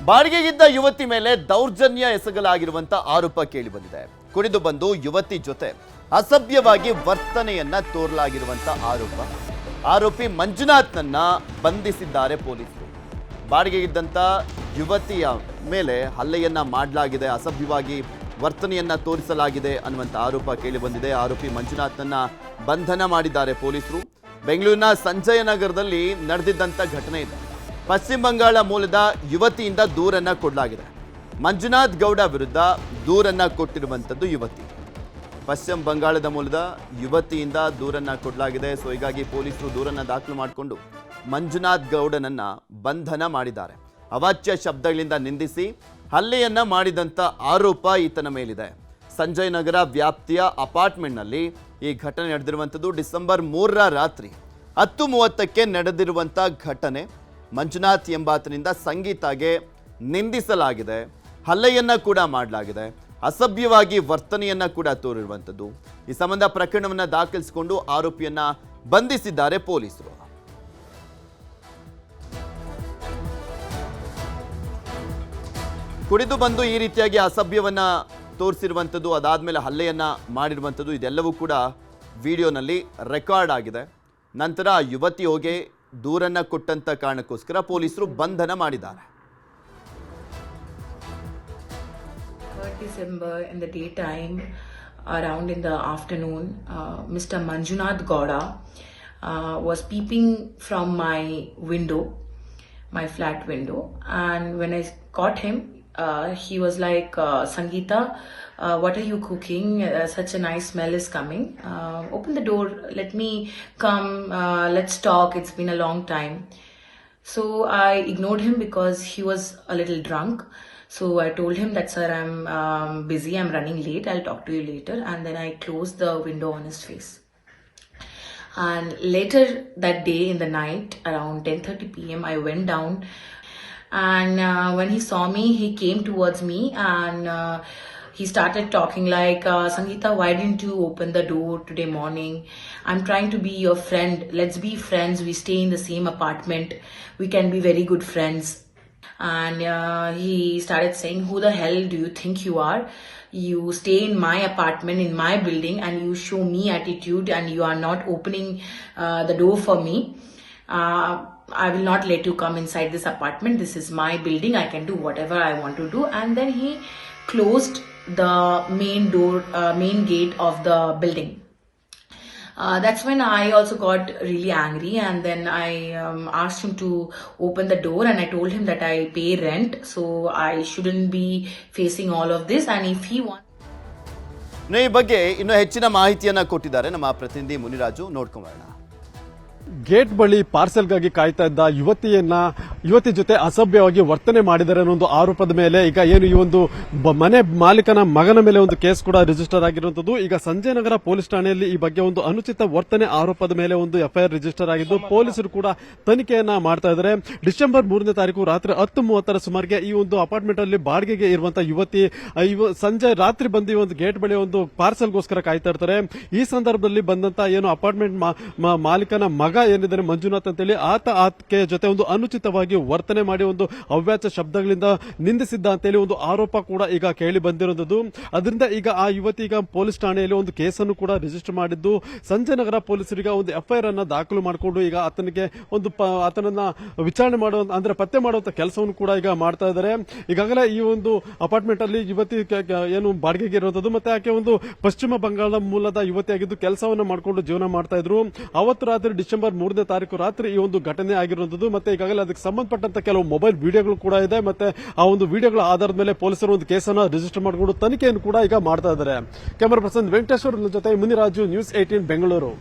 ಬಾಡಿಗೆಗಿದ್ದ ಯುವತಿ ಮೇಲೆ ದೌರ್ಜನ್ಯ ಎಸಗಲಾಗಿರುವಂತ ಆರೋಪ ಕೇಳಿ ಬಂದಿದೆ. ಕುಡಿದು ಬಂದು ಯುವತಿ ಜೊತೆ ಅಸಭ್ಯವಾಗಿ ವರ್ತನೆಯನ್ನ ತೋರಲಾಗಿರುವಂತ ಆರೋಪಿ ಮಂಜುನಾಥ್ನನ್ನ ಬಂಧಿಸಿದ್ದಾರೆ ಪೊಲೀಸರು. ಬಾಡಿಗೆಗಿದ್ದಂತ ಯುವತಿಯ ಮೇಲೆ ಹಲ್ಲೆಯನ್ನ ಮಾಡಲಾಗಿದೆ, ಅಸಭ್ಯವಾಗಿ ವರ್ತನೆಯನ್ನ ತೋರಿಸಲಾಗಿದೆ ಅನ್ನುವಂತ ಆರೋಪ ಕೇಳಿ ಬಂದಿದೆ. ಆರೋಪಿ ಮಂಜುನಾಥ್ನನ್ನ ಬಂಧನ ಮಾಡಿದ್ದಾರೆ ಪೊಲೀಸರು. ಬೆಂಗಳೂರಿನ ಸಂಜಯ ನಗರದಲ್ಲಿ ನಡೆದಿದ್ದಂತ ಘಟನೆ ಇದೆ. ಪಶ್ಚಿಮ ಬಂಗಾಳ ಮೂಲದ ಯುವತಿಯಿಂದ ದೂರನ್ನ ಕೊಡಲಾಗಿದೆ. ಮಂಜುನಾಥ್ ಗೌಡ ವಿರುದ್ಧ ದೂರನ್ನ ಕೊಟ್ಟಿರುವಂಥದ್ದು ಯುವತಿ. ಪಶ್ಚಿಮ ಬಂಗಾಳದ ಮೂಲದ ಯುವತಿಯಿಂದ ದೂರನ್ನ ಕೊಡಲಾಗಿದೆ. ಸೊ ಹೀಗಾಗಿ ಪೊಲೀಸರು ದೂರನ್ನ ದಾಖಲು ಮಾಡಿಕೊಂಡು ಮಂಜುನಾಥ್ ಗೌಡನನ್ನ ಬಂಧನ ಮಾಡಿದ್ದಾರೆ. ಅವಾಚ್ಯ ಶಬ್ದಗಳಿಂದ ನಿಂದಿಸಿ ಹಲ್ಲೆಯನ್ನ ಮಾಡಿದಂಥ ಆರೋಪ ಈತನ ಮೇಲಿದೆ. ಸಂಜಯ್ ನಗರ ವ್ಯಾಪ್ತಿಯ ಅಪಾರ್ಟ್ಮೆಂಟ್ನಲ್ಲಿ ಈ ಘಟನೆ ನಡೆದಿರುವಂಥದ್ದು. ಡಿಸೆಂಬರ್ 3ರ ರಾತ್ರಿ 10:30ಕ್ಕೆ ನಡೆದಿರುವಂಥ ಘಟನೆ. ಮಂಜುನಾಥ್ ಎಂಬಾತನಿಂದ ಸಂಗೀತಾಗೆ ನಿಂದಿಸಲಾಗಿದೆ, ಹಲ್ಲೆಯನ್ನ ಕೂಡ ಮಾಡಲಾಗಿದೆ, ಅಸಭ್ಯವಾಗಿ ವರ್ತನೆಯನ್ನ ಕೂಡ ತೋರಿರುವಂಥದ್ದು. ಈ ಸಂಬಂಧ ಪ್ರಕರಣವನ್ನು ದಾಖಲಿಸಿಕೊಂಡು ಆರೋಪಿಯನ್ನ ಬಂಧಿಸಿದ್ದಾರೆ ಪೊಲೀಸರು. ಕುಡಿದು ಬಂದು ಈ ರೀತಿಯಾಗಿ ಅಸಭ್ಯವನ್ನ ತೋರಿಸಿರುವಂಥದ್ದು, ಅದಾದ್ಮೇಲೆ ಹಲ್ಲೆಯನ್ನ ಮಾಡಿರುವಂಥದ್ದು, ಇದೆಲ್ಲವೂ ಕೂಡ ವಿಡಿಯೋನಲ್ಲಿ ರೆಕಾರ್ಡ್ ಆಗಿದೆ. ನಂತರ ಯುವತಿ ಹೋಗಿ ದೂರನ್ನ ಕೊಟ್ಟಂತ ಕಾರಣಕ್ಕೋಸ್ಕರ ಪೊಲೀಸರು ಬಂಧನ ಮಾಡಿದ್ದಾರೆ. December in the daytime, around in the afternoon, Mr. Manjunath Gowda was peeping from my window, my flat window, and when I caught him, he was like, Sangeeta, what are you cooking? Such a nice smell is coming. Open the door, let me come, let's talk, it's been a long time. So I ignored him because he was a little drunk. So I told him that, sir, I'm busy, I'm running late, I'll talk to you later. And then I closed the window on his face. And later that day in the night, around 10:30 p.m., I went down. And when he saw me, he came towards me and he started talking like, Sangeeta, why didn't you open the door today morning? I'm trying to be your friend. Let's be friends. We stay in the same apartment. We can be very good friends. And he started saying, who the hell do you think you are? You stay in my apartment, in my building, and you show me attitude and you are not opening the door for me. I will not let you come inside this apartment. This is my building. I can do whatever I want to do. And then he closed the main door, main gate of the building. That's when I also got really angry, and then I asked him to open the door, and I told him that I pay rent, so I shouldn't be facing all of this. And if he wants, ಈ ಬಗ್ಗೆ ಇನ್ನೂ ಹೆಚ್ಚಿನ ಮಾಹಿತಿಯನ್ನ ಕೊಟ್ಟಿದ್ದಾರೆ ನಮ್ಮ ಪ್ರತಿನಿಧಿ ಮುನಿರಾಜು. ನೋಡ್ಕೊಂಬರೋಣ. Gate ಬಳಿ ಪಾರ್ಸೆಲ್ಗಾಗಿ ಕಾಯ್ತಾ ಇದ್ದ ಯುವತಿ ಜೊತೆ ಅಸಭ್ಯವಾಗಿ ವರ್ತನೆ ಮಾಡಿದರೆ ಅನ್ನೋ ಒಂದು ಆರೋಪದ ಮೇಲೆ ಈಗ ಏನು ಈ ಒಂದು ಮನೆ ಮಾಲೀಕನ ಮಗನ ಮೇಲೆ ಒಂದು ಕೇಸ್ ಕೂಡ ರಿಜಿಸ್ಟರ್ ಆಗಿರುವಂತದ್ದು. ಈಗ ಸಂಜಯ್ ನಗರ ಪೊಲೀಸ್ ಠಾಣೆಯಲ್ಲಿ ಈ ಬಗ್ಗೆ ಒಂದು ಅನುಚಿತ ವರ್ತನೆ ಆರೋಪದ ಮೇಲೆ ಒಂದು ಎಫ್ಐಆರ್ ರಿಜಿಸ್ಟರ್ ಆಗಿದ್ದು ಪೊಲೀಸರು ಕೂಡ ತನಿಖೆಯನ್ನ ಮಾಡ್ತಾ ಇದ್ದಾರೆ. ಡಿಸೆಂಬರ್ 3ನೇ ತಾರೀಕು ರಾತ್ರಿ 10:30 ಸುಮಾರಿಗೆ ಈ ಒಂದು ಅಪಾರ್ಟ್ಮೆಂಟ್ ಅಲ್ಲಿ ಬಾಡಿಗೆಗೆ ಇರುವಂತಹ ಯುವತಿ ಸಂಜೆ ರಾತ್ರಿ ಬಂದು ಈ ಒಂದು ಗೇಟ್ ಬಳಿ ಒಂದು ಪಾರ್ಸೆಲ್ಗೋಸ್ಕರ ಕಾಯ್ತಾ ಇರ್ತಾರೆ. ಈ ಸಂದರ್ಭದಲ್ಲಿ ಬಂದಂತ ಏನು ಅಪಾರ್ಟ್ಮೆಂಟ್ ಮಾಲೀಕನ ಮಗ ಏನಿದ್ದಾರೆ ಮಂಜುನಾಥ್ ಅಂತೇಳಿ ಆಕೆ ಜೊತೆ ಒಂದು ಅನುಚಿತವಾಗಿ ವರ್ತನೆ ಮಾಡಿ ಒಂದು ಅವ್ಯಾಚ ಶಬ್ದಗಳಿಂದ ನಿಂದಿಸಿದ್ದ ಅಂತೇಳಿ ಒಂದು ಆರೋಪ ಕೂಡ ಈಗ ಕೇಳಿ ಬಂದಿರುವುದು. ಅದರಿಂದ ಈಗ ಆ ಯುವತಿ ಈಗ ಪೊಲೀಸ್ ಠಾಣೆಯಲ್ಲಿ ಒಂದು ಕೇಸನ್ನು ಕೂಡ ರಿಜಿಸ್ಟರ್ ಮಾಡಿದ್ದು ಸಂಜಯ್ ನಗರ ಪೊಲೀಸರಿಗೆ ಒಂದು ಎಫ್ಐಆರ್ ಅನ್ನ ದಾಖಲು ಮಾಡಿಕೊಂಡು ಈಗ ಆತನನ್ನ ವಿಚಾರಣೆ ಮಾಡುವ ಅಂದ್ರೆ ಪತ್ತೆ ಮಾಡುವಂತ ಕೆಲಸವನ್ನು ಕೂಡ ಈಗ ಮಾಡ್ತಾ ಇದ್ದಾರೆ. ಈಗಾಗಲೇ ಈ ಒಂದು ಅಪಾರ್ಟ್ಮೆಂಟ್ ಅಲ್ಲಿ ಯುವತಿ ಏನು ಬಾಡಿಗೆಗೆ ಇರುವಂತದ್ದು, ಮತ್ತೆ ಆಕೆ ಒಂದು ಪಶ್ಚಿಮ ಬಂಗಾಳದ ಮೂಲದ ಯುವತಿಯಾಗಿದ್ದು ಕೆಲಸವನ್ನ ಮಾಡಿಕೊಂಡು ಜೀವನ ಮಾಡ್ತಾ ಇದ್ರು. ಅವತ್ತು ರಾತ್ರಿ ಡಿಸೆಂಬರ್ 3ನೇ ತಾರೀಕು ರಾತ್ರಿ ಈ ಒಂದು ಘಟನೆ ಆಗಿರುವಂತದ್ದು. ಮತ್ತೆ ಈಗಾಗಲೇ ಅದಕ್ಕೆ ಸಂಬಂಧಪಟ್ಟಂತ ಕೆಲವು ಮೊಬೈಲ್ ವಿಡಿಯೋಗಳು ಕೂಡ ಇದೆ. ಮತ್ತೆ ಆ ಒಂದು ವಿಡಿಯೋಗಳ ಆಧಾರದ ಮೇಲೆ ಪೊಲೀಸರು ಒಂದು ಕೇಸನ್ನು ರಿಜಿಸ್ಟರ್ ಮಾಡಿಕೊಂಡು ತನಿಖೆಯನ್ನು ಕೂಡ ಈಗ ಮಾಡ್ತಾ ಇದ್ದಾರೆ. ಕ್ಯಾಮರಾ ಪರ್ಸನ್ ವೆಂಕಟೇಶ್ವರ್ ಜೊತೆ ಮುನಿರಾಜು, ನ್ಯೂಸ್ 18 ಬೆಂಗಳೂರು.